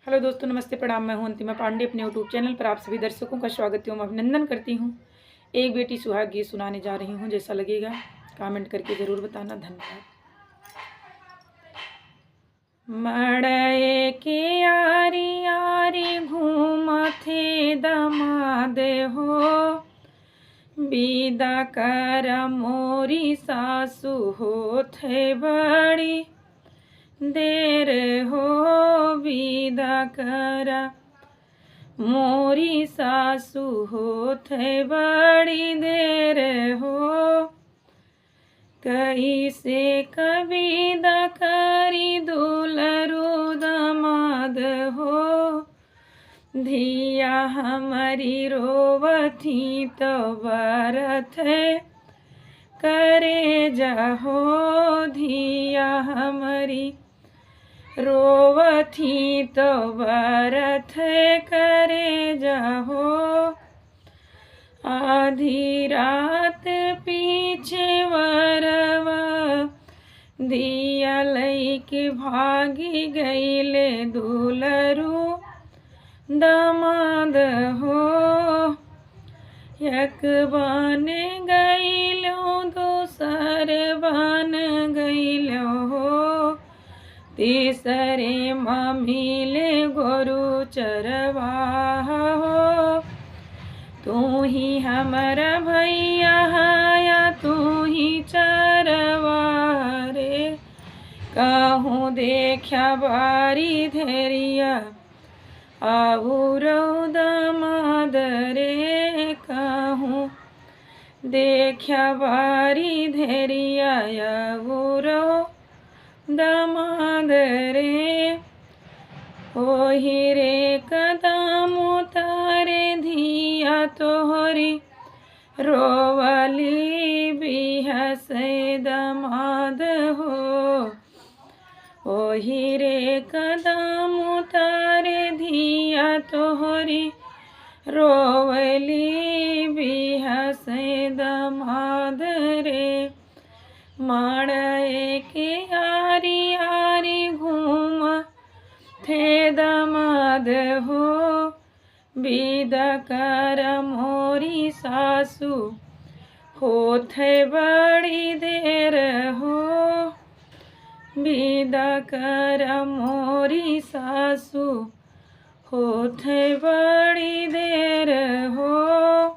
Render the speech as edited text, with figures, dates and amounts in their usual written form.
Hello दोस्तों, नमस्ते, प्रणाम। मैं हूं अंतिमा पांडे। अपने यूट्यूब चैनल पर आप सभी दर्शकों का स्वागत एवं अभिनंदन करती हूं। एक बेटी सुहाग गीत सुनाने जा रही हूं। जैसा लगेगा कमेंट करके ज़रूर बताना। धन्यवाद। मड़े के यारी यारी घूमथे दमाद हो, विदा कर मोरी सासु होथे बड़ी देर हो, विदा करा मोरी सासु होथे बड़ी देर हो। कैसे कविदा करी दुलरू दमाद हो, धिया हमारी रोवथी तो बरथ करे जाहो, धिया हमारी रोवथी तो बरथ करे जाहो। आधी रात पीछे वरवा दिया लैके भागी गईले दुलरू दमाद हो। एक बन गईलो दूसर बन गईलो हो, तीसरे मिले गोरु चरवा हो। तू ही हमारा भैया या तू ही चरवा रे, कहूँ देखा बारी धैरिया आऊरो दमाद रे, कहूँ देखा बारी धैरिया आऊरो दमाद रे। ओही रे कदम उतारे धिया तोहरी रोवली बिहसे दमाद हो। ओही रे कदम उतारे धिया तोहरी रोवली बिहसे दमाद रे। माड़े के यारी यारी घूम थे दमाद हो, विदा कर मोरी सासु होथे बड़ी देर हो। विदा कर मोरी सासु होथे बड़ी देर हो।